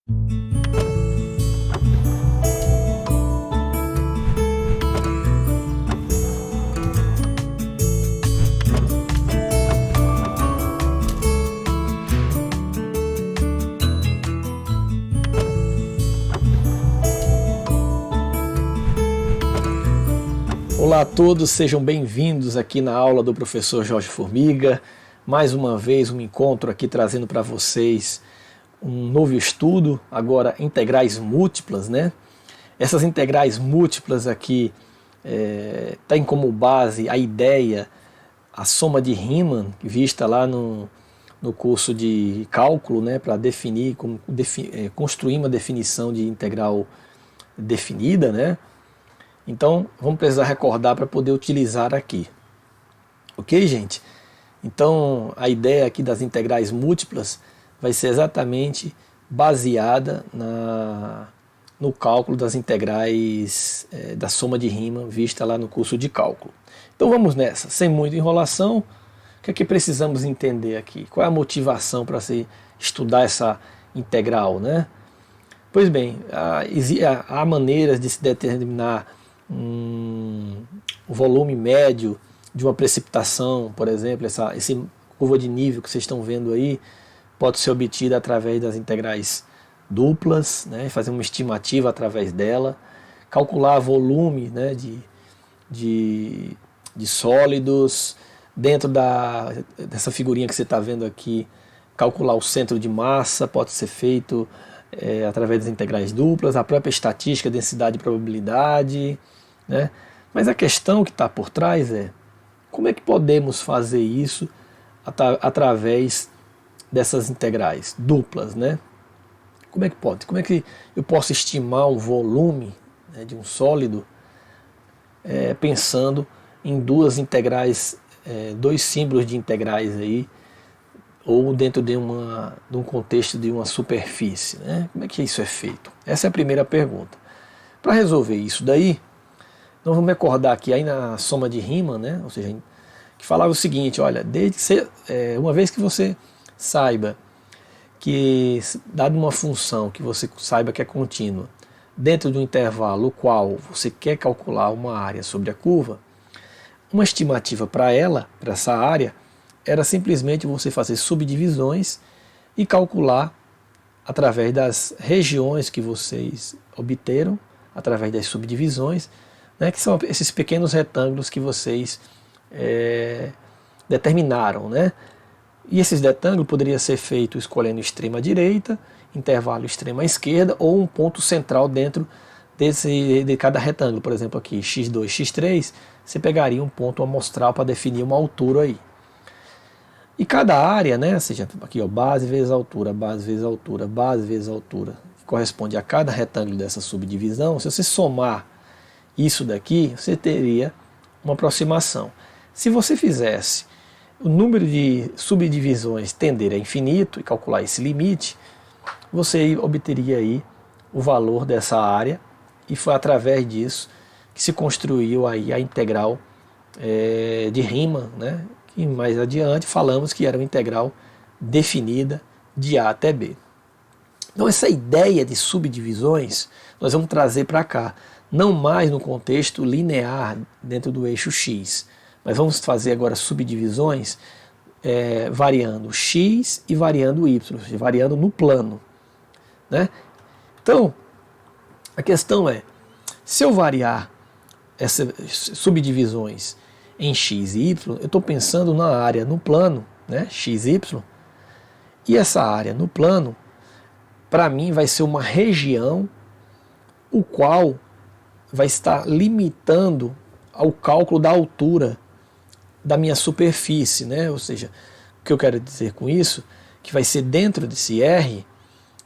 Olá a todos, sejam bem-vindos aqui na aula do professor Jorge Formiga. Mais uma vez um encontro aqui trazendo para vocês um novo estudo, agora integrais múltiplas, né? Essas integrais múltiplas aqui têm como base a ideia, a soma de Riemann, vista lá no curso de cálculo, né? Para definir, construir uma definição de integral definida, né? Então, vamos precisar recordar para poder utilizar aqui. Ok, gente? Então, a ideia aqui das integrais múltiplas vai ser exatamente baseada no cálculo das integrais da soma de Riemann, vista lá no curso de cálculo. Então, vamos nessa. Sem muita enrolação, o que é que precisamos entender aqui? Qual é a motivação para se estudar essa integral, né? Pois bem, há maneiras de se determinar o volume médio de uma precipitação, por exemplo, essa curva de nível que vocês estão vendo aí, pode ser obtida através das integrais duplas, né, fazer uma estimativa através dela, calcular volume, né, de sólidos, dentro dessa figurinha que você está vendo aqui, calcular o centro de massa pode ser feito através das integrais duplas, a própria estatística, densidade e probabilidade, né? Mas a questão que está por trás é como é que podemos fazer isso através dessas integrais duplas, né? Como é que pode? Como é que eu posso estimar um volume, né, de um sólido pensando em duas integrais, dois símbolos de integrais aí, ou dentro de um contexto de uma superfície, né? Como é que isso é feito? Essa é a primeira pergunta. Para resolver isso daí, nós vamos recordar aqui aí na soma de Riemann, né? Ou seja, que falava o seguinte, olha, uma vez que você saiba que, dado uma função que você saiba que é contínua, dentro de um intervalo o qual você quer calcular uma área sobre a curva, uma estimativa para essa área, era simplesmente você fazer subdivisões e calcular através das regiões que vocês obteram, através das subdivisões, né, que são esses pequenos retângulos que vocês determinaram, né? E esses retângulos poderiam ser feitos escolhendo extrema direita, intervalo extrema esquerda ou um ponto central dentro de cada retângulo. Por exemplo, aqui x2, x3, você pegaria um ponto amostral para definir uma altura aí. E cada área, né, ou seja, aqui ó, base vezes altura, base vezes altura, base vezes altura, que corresponde a cada retângulo dessa subdivisão, se você somar isso daqui, você teria uma aproximação. Se você fizesse o número de subdivisões tender a infinito e calcular esse limite, você obteria aí o valor dessa área, e foi através disso que se construiu aí a integral de Riemann, né? E mais adiante falamos que era uma integral definida de A até B. Então essa ideia de subdivisões nós vamos trazer para cá, não mais no contexto linear dentro do eixo x, mas vamos fazer agora subdivisões variando x e variando y, variando no plano, né? Então a questão é, se eu variar essas subdivisões em x e y, eu estou pensando na área no plano, né, x, y, e essa área no plano, para mim, vai ser uma região o qual vai estar limitando ao cálculo da altura da minha superfície, né? Ou seja, o que eu quero dizer com isso, que vai ser dentro desse R,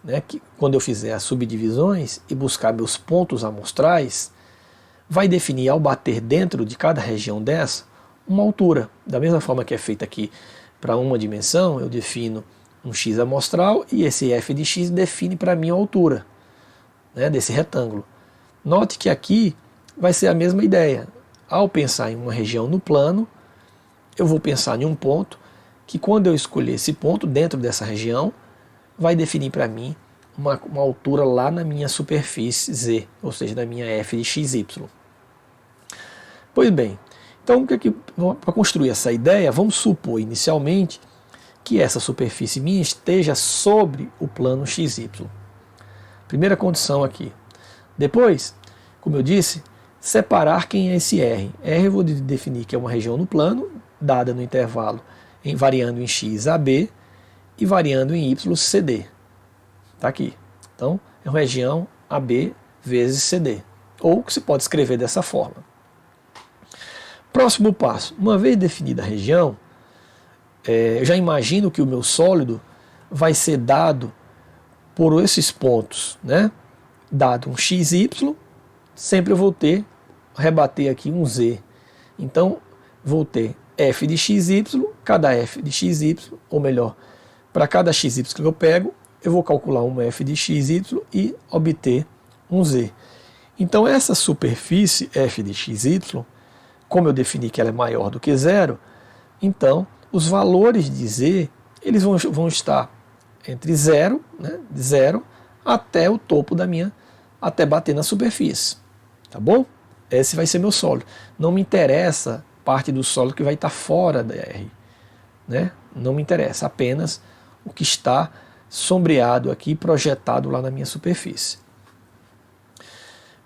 né, que quando eu fizer as subdivisões e buscar meus pontos amostrais, vai definir, ao bater dentro de cada região dessa, uma altura. Da mesma forma que é feita aqui para uma dimensão, eu defino um x amostral e esse f de x define para mim a altura, né, desse retângulo. Note que aqui vai ser a mesma ideia. Ao pensar em uma região no plano, eu vou pensar em um ponto que, quando eu escolher esse ponto dentro dessa região, vai definir para mim uma altura lá na minha superfície Z, ou seja, na minha f de xy. Pois bem, então para construir essa ideia, vamos supor inicialmente que essa superfície minha esteja sobre o plano XY. Primeira condição aqui. Depois, como eu disse, separar quem é esse R. R eu vou definir que é uma região no plano, dada no intervalo, variando em x AB e variando em y CD. Está aqui. Então, é uma região AB vezes CD. Ou que se pode escrever dessa forma. Próximo passo. Uma vez definida a região, eu já imagino que o meu sólido vai ser dado por esses pontos, né? Dado um XY, sempre eu vou rebater aqui um Z. Então, vou ter f de xy, cada f de xy, ou melhor, para cada xy que eu pego, eu vou calcular um f de xy e obter um Z. Então, essa superfície f de xy, como eu defini que ela é maior do que zero, então, os valores de Z eles vão estar entre zero, né, de zero até o topo até bater na superfície. Tá bom? Esse vai ser meu sólido. Não me interessa parte do sólido que vai estar fora da R. Né? Não me interessa, apenas o que está sombreado aqui, projetado lá na minha superfície.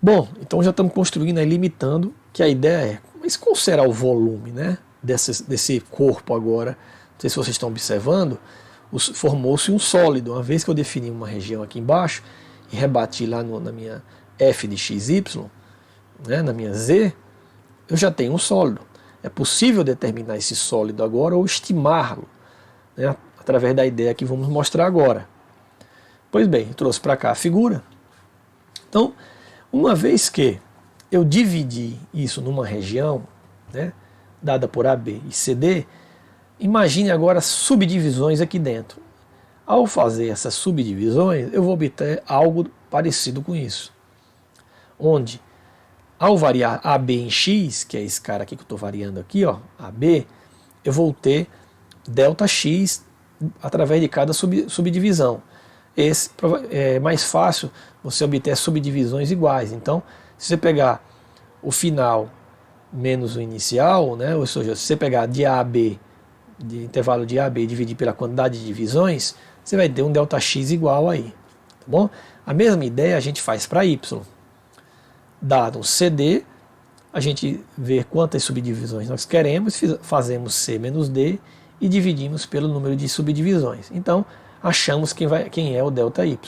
Bom, então já estamos construindo aí, limitando, que a ideia é, mas qual será o volume, né, desse corpo agora? Não sei se vocês estão observando, formou-se um sólido. Uma vez que eu defini uma região aqui embaixo e rebati lá na minha f de xy, né, na minha z, eu já tenho um sólido. É possível determinar esse sólido agora ou estimá-lo, né, através da ideia que vamos mostrar agora. Pois bem, eu trouxe para cá a figura. Então, uma vez que eu dividi isso numa região, né, dada por AB e CD, imagine agora subdivisões aqui dentro. Ao fazer essas subdivisões, eu vou obter algo parecido com isso. Onde, ao variar AB em X, que é esse cara aqui que eu estou variando aqui, ó, AB, eu vou ter ΔX através de cada subdivisão. Esse é mais fácil você obter subdivisões iguais. Então, se você pegar o final menos o inicial, né, ou seja, se você pegar de A a B, de intervalo de A a B e dividir pela quantidade de divisões, você vai ter um ΔX igual aí. Tá bom? A mesma ideia a gente faz para Y. Dado um CD, a gente vê quantas subdivisões nós queremos, fazemos C menos D e dividimos pelo número de subdivisões. Então, achamos quem é o ΔY.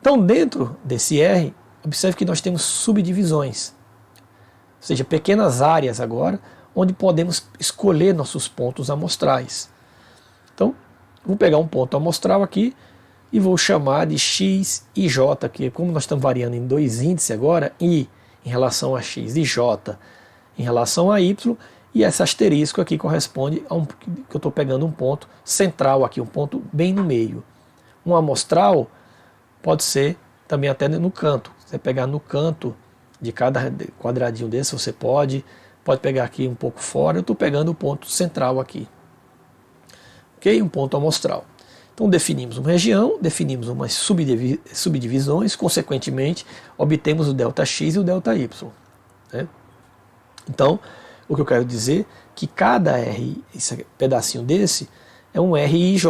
Então, dentro desse R, observe que nós temos subdivisões, ou seja, pequenas áreas agora, onde podemos escolher nossos pontos amostrais. Então, vou pegar um ponto amostral aqui e vou chamar de X e J, que como nós estamos variando em dois índices agora, I em relação a X e J em relação a Y, e esse asterisco aqui corresponde a que eu estou pegando um ponto central aqui, um ponto bem no meio. Um amostral pode ser também até no canto. Você pegar no canto de cada quadradinho desse, você pode pegar aqui um pouco fora. Eu estou pegando o ponto central aqui. Ok? Um ponto amostral. Então definimos uma região, definimos umas subdivisões, consequentemente obtemos o ΔX e o ΔY. Né? Então, o que eu quero dizer é que cada R, esse pedacinho desse, é um RIJ,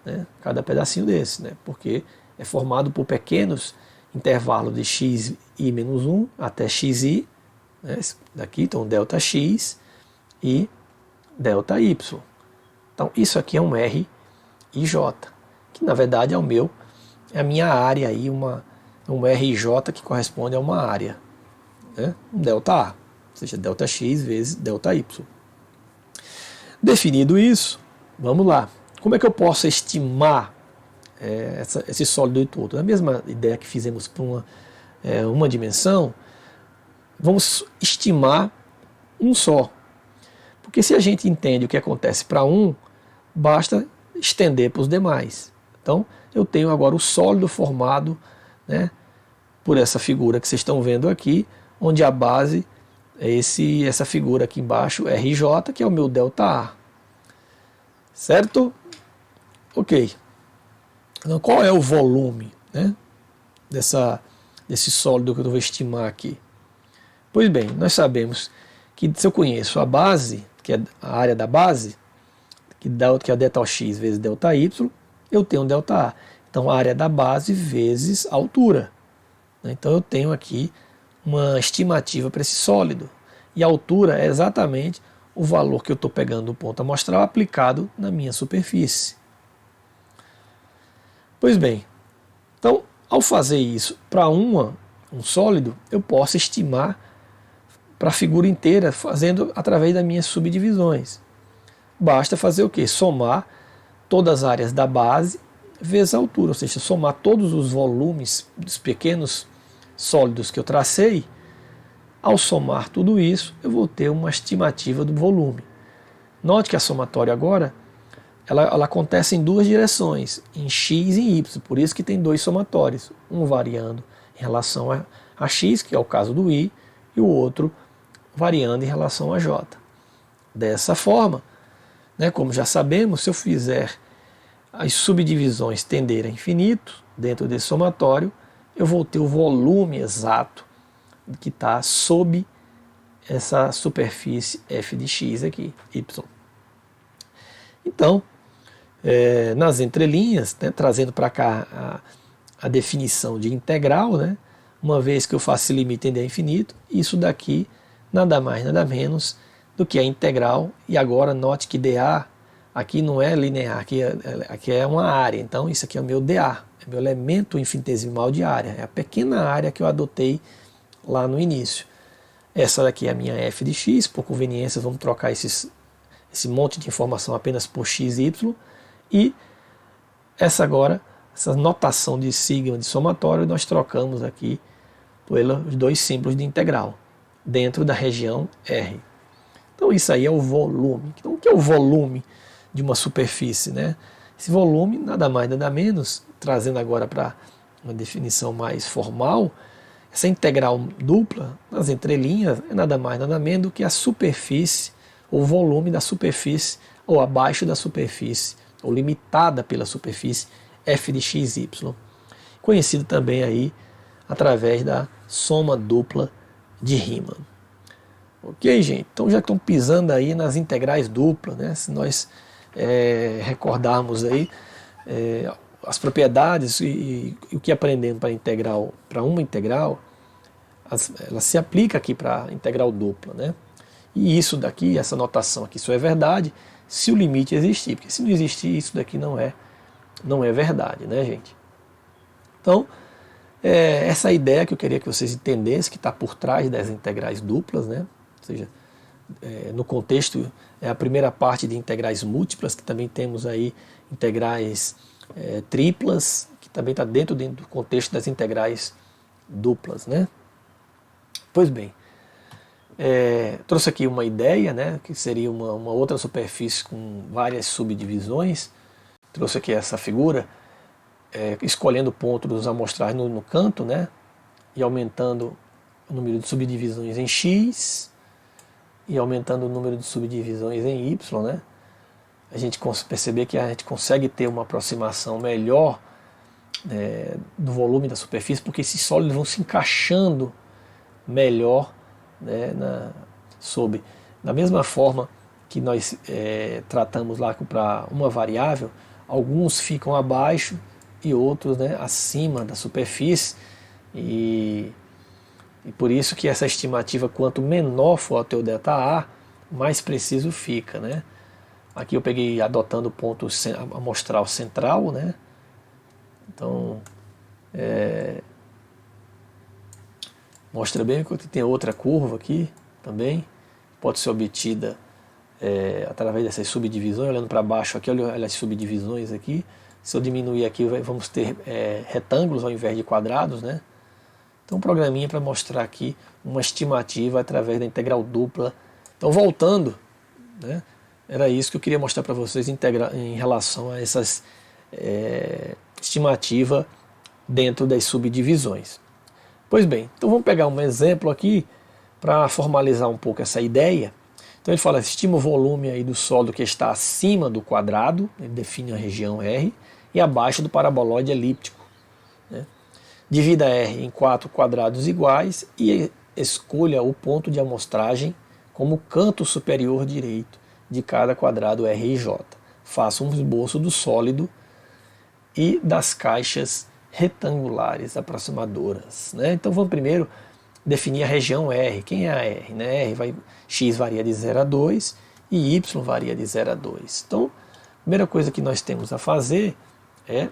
né? Cada pedacinho desse, né? Porque é formado por pequenos intervalos de xi menos 1 até xi, né? Daqui, então ΔX e ΔY. Então isso aqui é um RIJ, que na verdade é a minha área aí, um RJ que corresponde a uma área, né? Um ΔA. Ou seja, ΔX vezes ΔY. Definido isso, vamos lá. Como é que eu posso estimar esse sólido todo? A mesma ideia que fizemos para uma dimensão, vamos estimar um só. Porque se a gente entende o que acontece para um, basta estender para os demais. Então, eu tenho agora o sólido formado, né, por essa figura que vocês estão vendo aqui, onde a base é essa figura aqui embaixo, RJ, que é o meu ΔA. Certo? Ok. Então, qual é o volume, né, desse sólido que eu vou estimar aqui? Pois bem, nós sabemos que se eu conheço a base, que é a área da base, que é ΔX vezes ΔY, eu tenho ΔA. Então, a área da base vezes a altura. Então, eu tenho aqui uma estimativa para esse sólido. E a altura é exatamente o valor que eu estou pegando do ponto amostral aplicado na minha superfície. Pois bem, então, ao fazer isso para um sólido, eu posso estimar para a figura inteira fazendo através das minhas subdivisões. Basta fazer o quê? Somar todas as áreas da base vezes a altura, ou seja, somar todos os volumes dos pequenos sólidos que eu tracei. Ao somar tudo isso, eu vou ter uma estimativa do volume. Note que a somatória agora, ela acontece em duas direções, em x e em y, por isso que tem dois somatórios, um variando em relação a x, que é o caso do i, e o outro variando em relação a j. Dessa forma, né, como já sabemos, se eu fizer as subdivisões tenderem a infinito dentro desse somatório, eu vou ter o volume exato que está sob essa superfície f de x aqui, y. Então, nas entrelinhas, né, trazendo para cá a definição de integral, né, uma vez que eu faço esse limite tender a infinito, isso daqui nada mais, nada menos do que a integral, e agora note que dA aqui não é linear, aqui é uma área, então isso aqui é o meu dA, é meu elemento infinitesimal de área, é a pequena área que eu adotei lá no início. Essa daqui é a minha f de x, por conveniência vamos trocar esse monte de informação apenas por x e y, e essa notação de sigma de somatório, nós trocamos aqui pelos dois símbolos de integral, dentro da região R. Então isso aí é o volume. Então o que é o volume de uma superfície, né? Esse volume, nada mais, nada menos, trazendo agora para uma definição mais formal, essa integral dupla, nas entrelinhas, é nada mais, nada menos do que a superfície, o volume da superfície, ou abaixo da superfície, ou limitada pela superfície, f de xy, conhecido também aí através da soma dupla de Riemann. Ok, gente? Então já estão pisando aí nas integrais duplas, né? Se nós recordarmos aí as propriedades e o que aprendemos para uma integral, ela se aplica aqui para a integral dupla, né? E isso daqui, essa notação aqui, isso é verdade se o limite existir, porque se não existir, isso daqui não é verdade, né, gente? Então, essa ideia que eu queria que vocês entendessem, que está por trás das integrais duplas, né? Ou seja, no contexto, é a primeira parte de integrais múltiplas, que também temos aí integrais triplas, que também está dentro do contexto das integrais duplas, né? Pois bem, trouxe aqui uma ideia, né, que seria uma outra superfície com várias subdivisões. Trouxe aqui essa figura, escolhendo pontos amostrais no canto, né, e aumentando o número de subdivisões em x e aumentando o número de subdivisões em y, né, a gente perceber que a gente consegue ter uma aproximação melhor do volume da superfície, porque esses sólidos vão se encaixando melhor, né, da mesma forma que nós tratamos lá para uma variável, alguns ficam abaixo e outros, né, acima da superfície, e por isso que essa estimativa, quanto menor for o teu ΔA, mais preciso fica, né? Aqui eu peguei adotando o ponto amostral central, né? Então mostra bem que tem outra curva aqui também, pode ser obtida através dessas subdivisões, olhando para baixo aqui, olha as subdivisões aqui. Se eu diminuir aqui, vamos ter retângulos ao invés de quadrados, né? Então, um programinha para mostrar aqui uma estimativa através da integral dupla. Então, voltando, né, era isso que eu queria mostrar para vocês em relação a essas estimativa dentro das subdivisões. Pois bem, então vamos pegar um exemplo aqui para formalizar um pouco essa ideia. Então ele fala, estima o volume aí do sólido que está acima do quadrado, ele define a região R, e abaixo do paraboloide elíptico. Né? Divida R em 4 quadrados iguais e escolha o ponto de amostragem como canto superior direito de cada quadrado R e J. Faça um esboço do sólido e das caixas retangulares aproximadoras. Né? Então vamos primeiro definir a região R. Quem é a R? Né? X varia de 0 a 2 e Y varia de 0 a 2. Então, a primeira coisa que nós temos a fazer é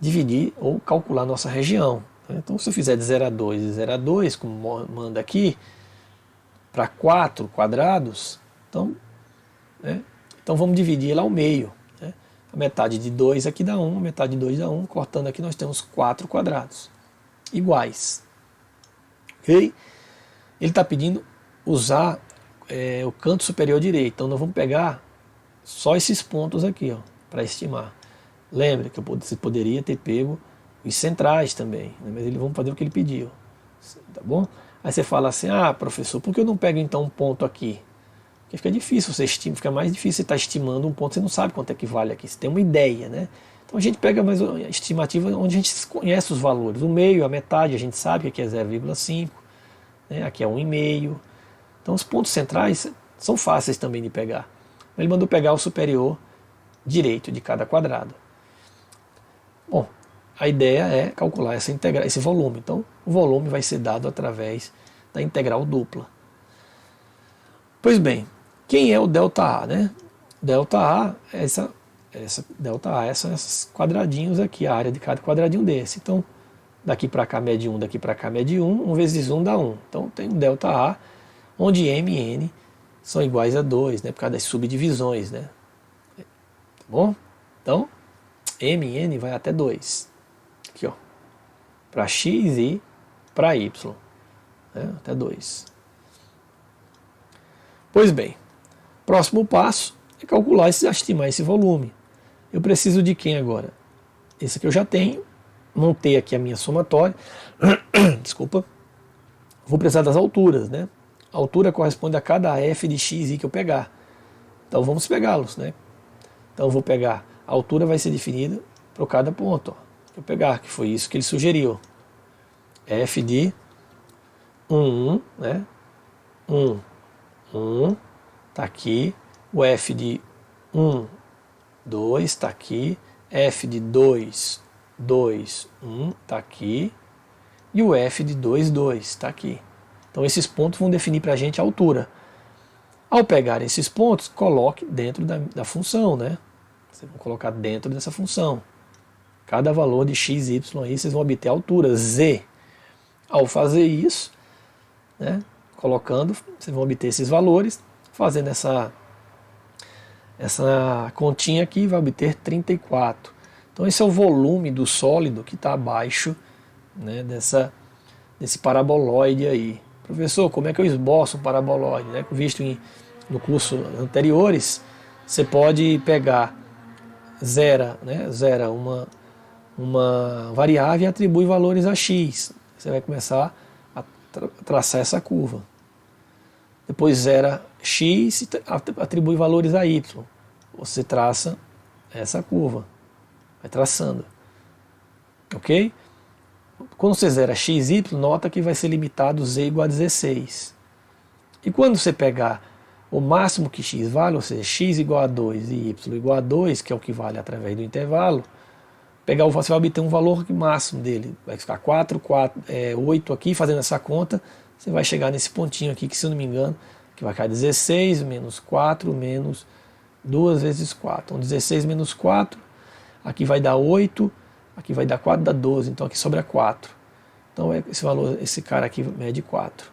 dividir ou calcular nossa região. Então, se eu fizer de 0 a 2 e 0 a 2, como manda aqui, para 4 quadrados, então vamos dividir ela ao meio. Né? A metade de 2 aqui dá 1, a metade de 2 dá 1, cortando aqui nós temos 4 quadrados iguais. Okay? Ele está pedindo usar o canto superior direito, então nós vamos pegar só esses pontos aqui para estimar. Lembra que você poderia ter pego os centrais também, né? Mas eles vão fazer o que ele pediu. Tá bom? Aí você fala assim, professor, por que eu não pego então um ponto aqui? Porque fica difícil, fica mais difícil você estar estimando um ponto, você não sabe quanto é que vale aqui, você tem uma ideia, né? Então a gente pega mais a estimativa onde a gente conhece os valores, o meio, a metade, a gente sabe que aqui é 0,5, né? Aqui é 1,5. Então os pontos centrais são fáceis também de pegar. Ele mandou pegar o superior direito de cada quadrado. Bom, a ideia é calcular esse volume. Então, o volume vai ser dado através da integral dupla. Pois bem, quem é o ΔA? Né? ΔA é são esses quadradinhos aqui, a área de cada quadradinho desse. Então, daqui para cá mede 1, daqui para cá mede 1, 1 vezes 1 dá 1. Então, tem um ΔA, onde M e N são iguais a 2, né, por causa das subdivisões. Né? Tá bom? Então, M e N vai até 2. Aqui, para X e para Y. Né? Até 2. Pois bem, próximo passo é calcular estimar esse volume. Eu preciso de quem agora? Esse aqui eu já tenho. Montei aqui a minha somatória. Desculpa. Vou precisar das alturas, né? A altura corresponde a cada f de x que eu pegar. Então vamos pegá-los, né? Então eu vou pegar, a altura vai ser definida por cada ponto. Vou pegar, que foi isso que ele sugeriu. F de 1, né? 1, 1, tá aqui. O F de 1, 2, está aqui. F de 2, 2, 1, está aqui. E o F de 2, 2, está aqui. Então esses pontos vão definir para a gente a altura. Ao pegar esses pontos, coloque dentro da função, né? Vocês vão colocar dentro dessa função. Cada valor de x, y aí, vocês vão obter a altura z. Ao fazer isso, né, colocando, vocês vão obter esses valores, fazendo essa continha aqui, vai obter 34. Então esse é o volume do sólido que está abaixo, né, desse paraboloide aí. Professor, como é que eu esboço um paraboloide? Né? Visto no curso anteriores, você pode pegar zera uma variável e atribui valores a x. Você vai começar a traçar essa curva. Depois zera x e atribui valores a y. Você traça essa curva. Vai traçando. Ok? Quando você zera x e y, nota que vai ser limitado z igual a 16. E quando você pegar o máximo que x vale, ou seja, x igual a 2 e y igual a 2, que é o que vale através do intervalo, você vai obter um valor máximo dele. Vai ficar 8 aqui, fazendo essa conta, você vai chegar nesse pontinho aqui, que se eu não me engano, que vai ficar 16 menos 4 menos 2 vezes 4. Então 16 menos 4, aqui vai dar 8, aqui vai dar 4, dá 12, então aqui sobra 4. Então esse cara aqui mede 4.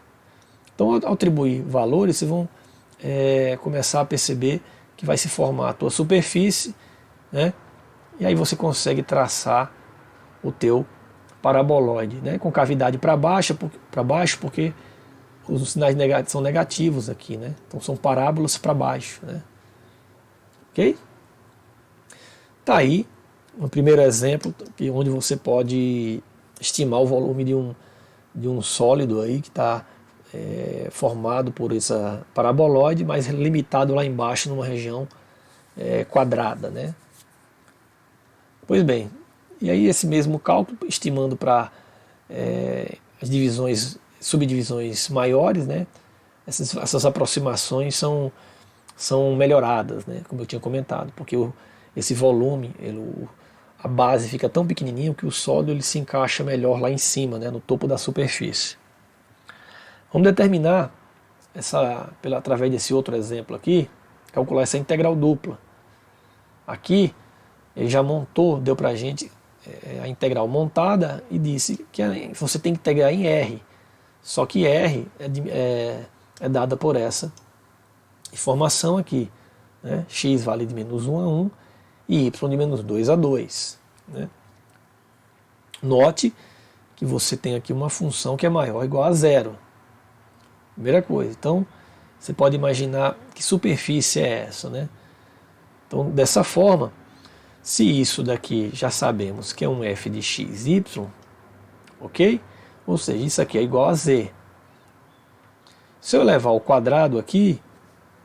Então ao atribuir valores, vocês vão começar a perceber que vai se formar a tua superfície, né? E aí você consegue traçar o teu paraboloide, né? Com cavidade para baixo, porque os sinais são negativos aqui, né? Então são parábolas para baixo, né? Ok? Tá aí um primeiro exemplo onde você pode estimar o volume de um sólido aí que está formado por essa paraboloide, mas limitado lá embaixo numa região quadrada, né? Pois bem, e aí esse mesmo cálculo, estimando para as divisões, subdivisões maiores, né, essas aproximações são melhoradas, né, como eu tinha comentado, porque esse volume, a base fica tão pequenininho que o sólido ele se encaixa melhor lá em cima, né, no topo da superfície. Vamos determinar, através desse outro exemplo aqui, calcular essa integral dupla. Aqui ele já montou, deu para a gente a integral montada e disse que você tem que integrar em R. Só que R é dada por essa informação aqui. Né? X vale de menos 1 a 1 e Y de menos 2 a 2. Né? Note que você tem aqui uma função que é maior ou igual a zero. Primeira coisa. Então, você pode imaginar que superfície é essa. Né? Então, dessa forma, se isso daqui já sabemos que é um f de x, y, ok? Ou seja, isso aqui é igual a z. Se eu levar ao quadrado aqui,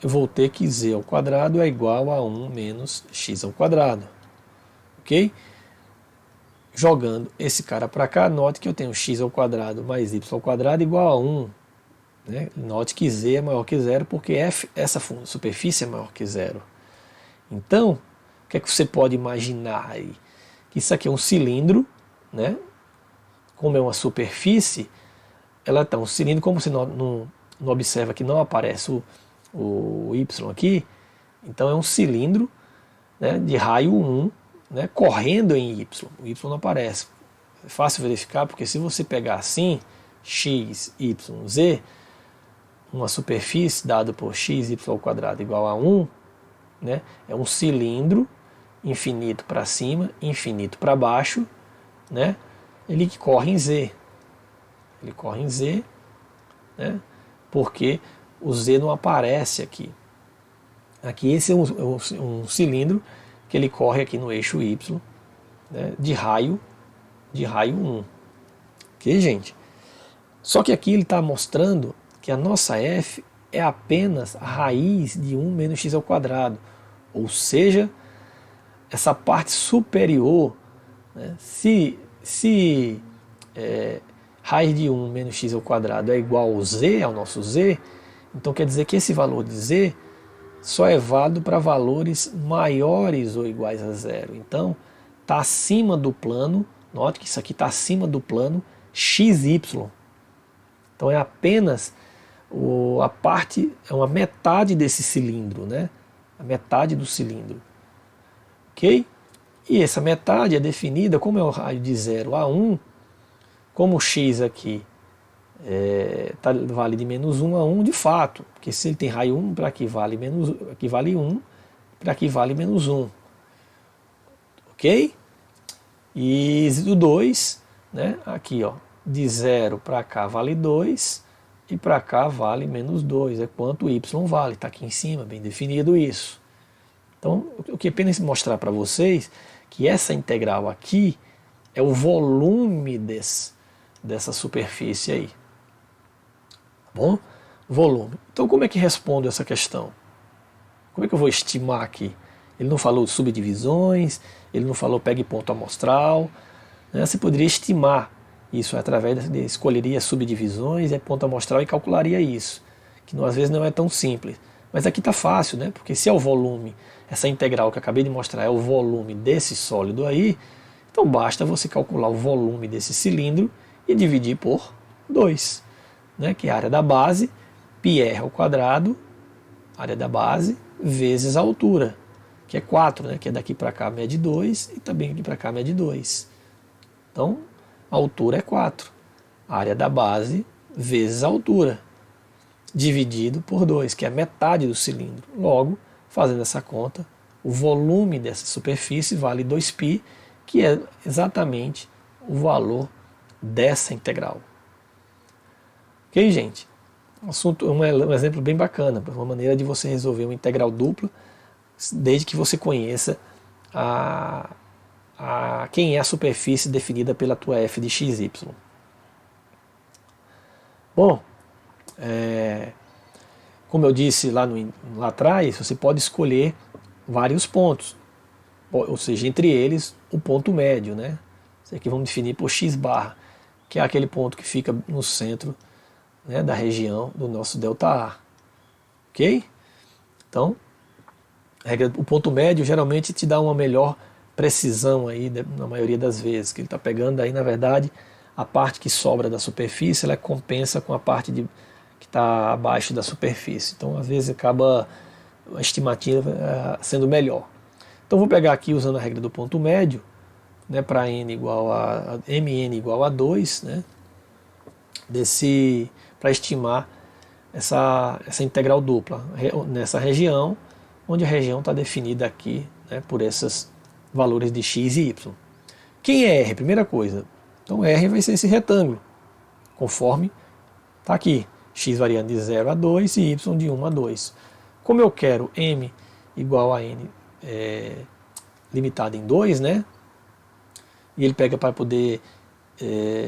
eu vou ter que z ao quadrado é igual a 1 menos x ao quadrado. Ok? Jogando esse cara para cá, note que eu tenho x ao quadrado mais y ao quadrado igual a 1. Né? Note que z é maior que zero porque essa superfície é maior que zero. Então, o que é que você pode imaginar aí? Que isso aqui é um cilindro, né? Como é uma superfície, ela está um cilindro, como você não observa que não aparece o y aqui, então é um cilindro, né, de raio 1, né, correndo em y. O y não aparece. É fácil verificar, porque se você pegar assim, x, y, z, uma superfície dada por x, y ao quadrado igual a 1, né, é um cilindro infinito para cima, infinito para baixo, né, ele corre em z. Ele corre em z, né, porque o z não aparece aqui. Aqui esse é um cilindro que ele corre aqui no eixo y, né, de raio 1. Ok, gente? Só que aqui ele está mostrando que a nossa f é apenas a raiz de 1 menos x ao quadrado. Ou seja, essa parte superior, né, se raiz de 1 menos x ao quadrado é igual ao z, ao nosso z, então quer dizer que esse valor de z só é válido para valores maiores ou iguais a zero. Então, está acima do plano, note que isso aqui está acima do plano xy. Então é apenas a parte, é uma metade desse cilindro, né? A metade do cilindro. Ok? E essa metade é definida, como é o raio de 0 a 1, como o x aqui vale de menos 1 a 1 de fato, porque se ele tem raio 1, para aqui vale 1, para aqui vale menos 1. Ok? E do 2, né, aqui ó, de 0 para cá vale 2, e para cá vale menos 2, é quanto y vale, está aqui em cima, bem definido isso. Então, eu queria apenas mostrar para vocês que essa integral aqui é o volume dessa superfície aí. Bom, volume. Então como é que respondo essa questão? Como é que eu vou estimar aqui? Ele não falou de subdivisões, ele não falou pegue ponto amostral. Né? Você poderia estimar isso através de escolheria subdivisões, ponto amostral e calcularia isso, que às vezes não é tão simples. Mas aqui está fácil, né? Porque se é o volume, essa integral que eu acabei de mostrar é o volume desse sólido aí, então basta você calcular o volume desse cilindro e dividir por 2. Né, que é a área da base, πr ao quadrado, área da base, vezes a altura, que é 4, né, que é daqui para cá mede 2 e também aqui para cá mede 2. Então, a altura é 4. A área da base vezes a altura, dividido por 2, que é a metade do cilindro. Logo, fazendo essa conta, o volume dessa superfície vale 2π, que é exatamente o valor dessa integral. Ok, gente? Um exemplo bem bacana, uma maneira de você resolver uma integral dupla, desde que você conheça quem é a superfície definida pela tua f de xy. Bom, como eu disse lá atrás, você pode escolher vários pontos. ou seja, entre eles o ponto médio, né? Isso aqui vamos definir por x barra, que é aquele ponto que fica no centro, né, da região do nosso ΔA. Ok? Então, o ponto médio geralmente te dá uma melhor precisão aí, na maioria das vezes, que ele está pegando aí, na verdade, a parte que sobra da superfície, ela compensa com a parte que está abaixo da superfície. Então, às vezes, acaba a estimativa sendo melhor. Então, vou pegar aqui, usando a regra do ponto médio, né, para mn igual a 2, né, para estimar essa integral dupla nessa região, onde a região está definida aqui, né, por esses valores de x e y. Quem é R? Primeira coisa. Então R vai ser esse retângulo, conforme está aqui. X variando de 0 a 2 e y de 1 a 2. Como eu quero m igual a n limitado em 2, né? E ele pega para poder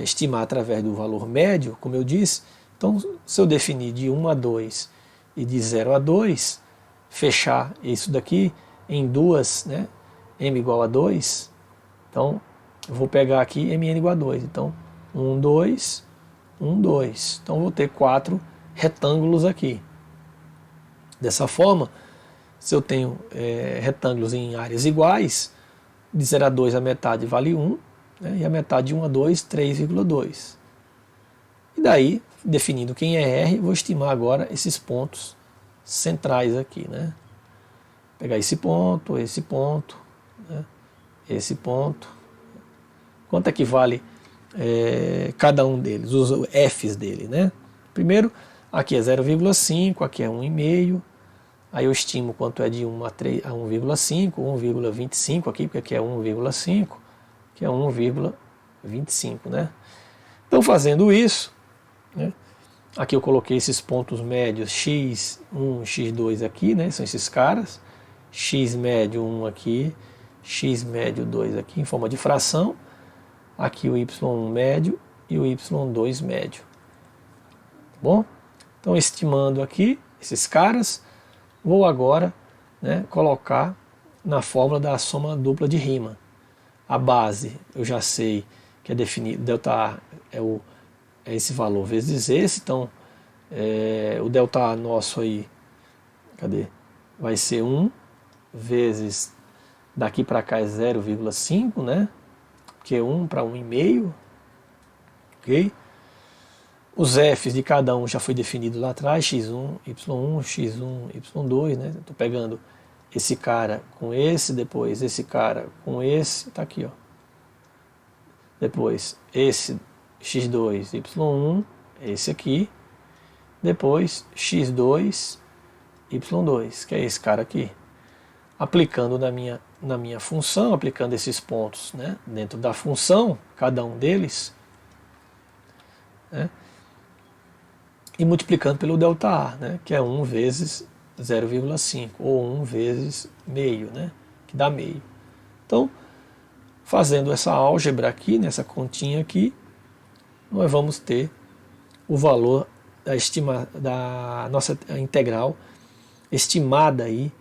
estimar através do valor médio, como eu disse. Então, se eu definir de 1 a 2 e de 0 a 2, fechar isso daqui em duas, né? M igual a 2, então eu vou pegar aqui mn igual a 2. Então, 1, 2, 1, 2. Então, vou ter 4 retângulos aqui. Dessa forma, se eu tenho retângulos em áreas iguais, de 0 a 2 a metade vale 1, né, e a metade de 1 a 2, 3,2. E daí, definindo quem é R, vou estimar agora esses pontos centrais aqui, né? Pegar esse ponto, né, esse ponto. Quanto é que vale cada um deles, os Fs dele, né? Primeiro, aqui é 0,5, aqui é 1,5. Aí eu estimo quanto é de 1 a 1,5, 1,25 aqui, porque aqui é 1,5, que é 1,25, né? Então, fazendo isso, né, aqui eu coloquei esses pontos médios x1, x2 aqui, né, são esses caras, x médio 1 aqui, x médio 2 aqui em forma de fração, aqui o y1 médio e o y2 médio. Tá bom? Então, estimando aqui esses caras, vou agora, né, colocar na fórmula da soma dupla de Riemann. A base eu já sei que é definido, ΔA é esse valor vezes esse, então o ΔA nosso aí, vai ser 1 vezes, daqui para cá é 0,5, né? Que é 1 para 1,5, ok? Os Fs de cada um já foi definido lá atrás, x1, y1, x1, y2, né? Estou pegando esse cara com esse, depois esse cara com esse, tá aqui, ó. Depois esse x2, y1, esse aqui. Depois x2, y2, que é esse cara aqui. Aplicando na minha função, aplicando esses pontos, né, dentro da função, cada um deles, né, e multiplicando pelo ΔA, né, que é 1 vezes 0,5, ou 1 vezes meio, né, que dá meio. Então, fazendo essa álgebra aqui, nessa continha aqui, nós vamos ter o valor da nossa integral estimada aí,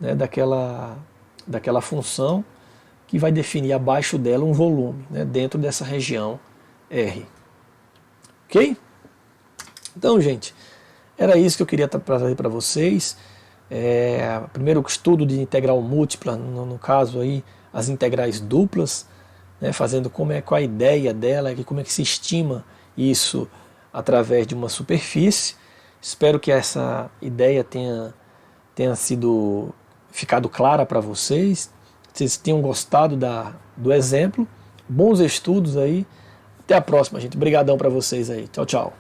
né, daquela função que vai definir abaixo dela um volume, né, dentro dessa região R. Ok? Então, gente, era isso que eu queria trazer para vocês. Primeiro estudo de integral múltipla, no caso aí, as integrais duplas, né, fazendo qual é a ideia dela, como é que se estima isso através de uma superfície. Espero que essa ideia tenha ficado clara para vocês. Vocês tenham gostado do exemplo. Bons estudos aí. Até a próxima, gente. Obrigadão para vocês aí. Tchau, tchau.